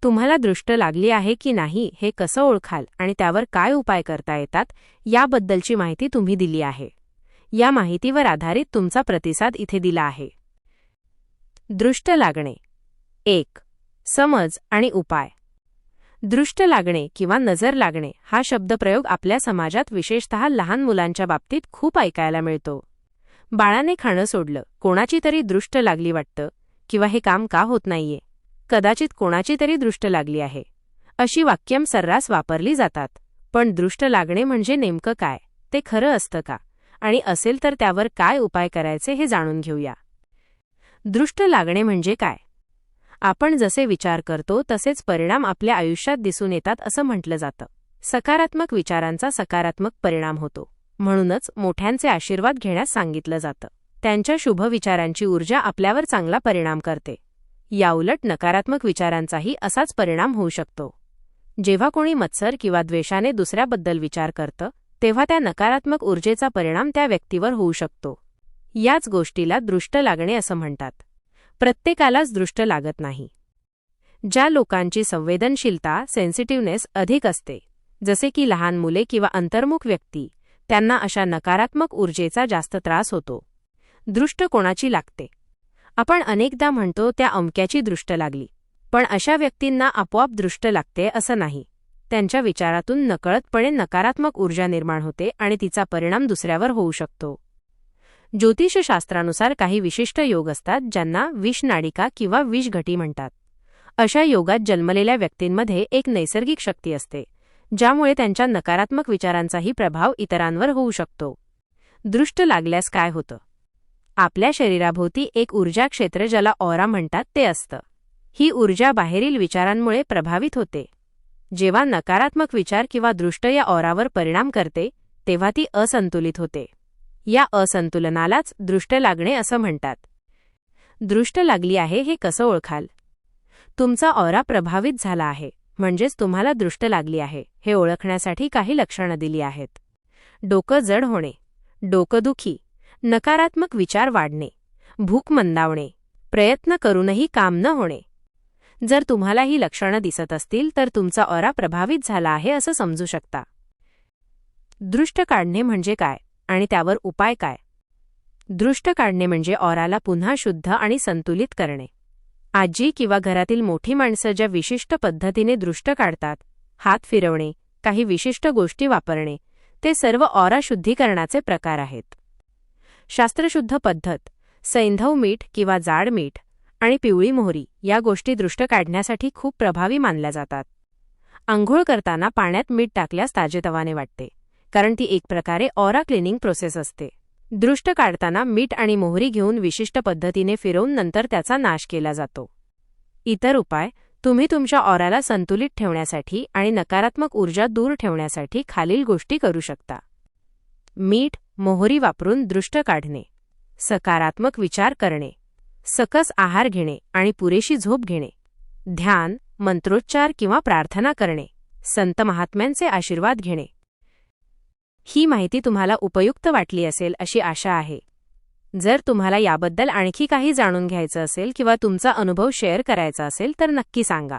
तुम्हाला दृष्ट लागली आहे की नाही हे कसं ओळखाल आणि त्यावर काय उपाय करता येतात याबद्दलची माहिती तुम्ही दिली आहे. या माहितीवर आधारित तुमचा प्रतिसाद इथे दिला आहे. दृष्ट लागणे. 1. समज आणि उपाय. दृष्ट लागणे किंवा नजर लागणे हा शब्दप्रयोग आपल्या समाजात विशेषतः लहान मुलांच्या बाबतीत खूप ऐकायला मिळतो. बाळाने खाणं सोडलं, कोणाची तरी दृष्ट लागली वाटतं, किंवा हे काम का होत नाहीये, कदाचित कोणाची तरी दृष्ट लागली आहे, अशी वाक्यं सर्रास वापरली जातात. पण दृष्ट लागणे म्हणजे नेमकं काय, ते खरं असतं का, आणि असेल तर त्यावर काय उपाय करायचे हे जाणून घेऊया. दृष्ट लागणे म्हणजे काय? आपण जसे विचार करतो तसेच परिणाम आपल्या आयुष्यात दिसून येतात असं म्हटलं जातं. सकारात्मक विचारांचा सकारात्मक परिणाम होतो, म्हणूनच मोठ्यांचे आशीर्वाद घेण्यास सांगितलं जातं. त्यांच्या शुभ विचारांची ऊर्जा आपल्यावर चांगला परिणाम करते. याउलट नकारात्मक विचारांचाही असाच परिणाम होऊ शकतो. जेव्हा कोणी मत्सर किंवा द्वेषाने दुसऱ्याबद्दल विचार करतं, तेव्हा त्या नकारात्मक ऊर्जेचा परिणाम त्या व्यक्तीवर होऊ शकतो. याच गोष्टीला दृष्ट लागणे असं म्हणतात. प्रत्येकालाच दृष्ट लागत नाही. ज्या लोकांची संवेदनशीलता सेन्सिटिव्हनेस अधिक असते, जसे की लहान मुले किंवा अंतर्मुख व्यक्ती, त्यांना अशा नकारात्मक ऊर्जेचा जास्त त्रास होतो. दृष्ट कोणाची लागते? आपण अनेकदा म्हणतो त्या अमक्याची दृष्ट लागली, पण अशा व्यक्तींना आपोआप दृष्ट लागते असं नाही. त्यांच्या विचारातून नकळतपणे नकारात्मक ऊर्जा निर्माण होते आणि तिचा परिणाम दुसऱ्यावर होऊ शकतो. ज्योतिषशास्त्रानुसार काही विशिष्ट योग असतात ज्यांना विषनाडिका किंवा विषघटी म्हणतात. अशा योगात जन्मलेल्या व्यक्तींमध्ये एक नैसर्गिक शक्ती असते, ज्यामुळे त्यांच्या नकारात्मक विचारांचाही प्रभाव इतरांवर होऊ शकतो. दृष्ट लागल्यास काय होतं? आपल्या शरीराभोवती एक ऊर्जा क्षेत्र, ज्याला ऑरा म्हणतात, ते असतं. ही ऊर्जा बाहेरील विचारांमुळे प्रभावित होते. जेव्हा नकारात्मक विचार किंवा दृष्ट या ऑरावर परिणाम करते, तेव्हा ती असंतुलित होते. या असंतुलनालाच दृष्ट लागणे असं म्हणतात. दृष्ट लागली आहे हे कसं ओळखाल? तुमचा ऑरा प्रभावित झाला आहे, म्हणजेच तुम्हाला दृष्ट लागली आहे हे ओळखण्यासाठी काही लक्षणं दिली आहेत. डोकं जड होणे, डोकंदुखी, नकारात्मक विचार वाढणे, भूक मंदावणे, प्रयत्न करूनही काम न होणे. जर तुम्हाला ही लक्षणं दिसत असतील तर तुमचा ऑरा प्रभावित झाला आहे असं समजू शकता. दृष्ट काढणे म्हणजे काय आणि त्यावर उपाय काय? दृष्ट काढणे म्हणजे ऑराला पुन्हा शुद्ध आणि संतुलित करणे. आजी किंवा घरातील मोठी माणसं ज्या विशिष्ट पद्धतीने दृष्ट काढतात, हात फिरवणे, काही विशिष्ट गोष्टी वापरणे, ते सर्व ऑरा शुद्धीकरणाचे प्रकार आहेत. शास्त्रशुद्ध पद्धत, सैंधव मीठ किंवा जाड मीठ आणि पिवळी मोहरी या गोष्टी दृष्ट काढण्यासाठी खूप प्रभावी मानल्या जातात. अंघोळ करताना पाण्यात मीठ टाकल्यास ताजेतवाने वाटते, कारण ती एक प्रकारे ऑरा क्लिनिंग प्रोसेस असते. दृष्ट काढताना मीठ आणि मोहरी घेऊन विशिष्ट पद्धतीने फिरवून नंतर त्याचा नाश केला जातो. इतर उपाय तुम्ही तुमच्या ऑराला संतुलित ठेवण्यासाठी आणि नकारात्मक ऊर्जा दूर ठेवण्यासाठी खालील गोष्टी करू शकता. मीठ, मोहरी वापरून दृष्ट काढणे. सकारात्मक विचार करणे. सकस आहार घेणे आणि पुरेशी झोप घेणे. ध्यान, मंत्रोच्चार किंवा प्रार्थना करणे. संत महात्म्यांचे आशीर्वाद घेणे. ही माहिती तुम्हाला उपयुक्त वाटली असेल अशी आशा आहे. जर तुम्हाला याबद्दल आणखी काही जाणून घ्यायचं असेल किंवा तुमचा अनुभव शेअर करायचा असेल तर नक्की सांगा.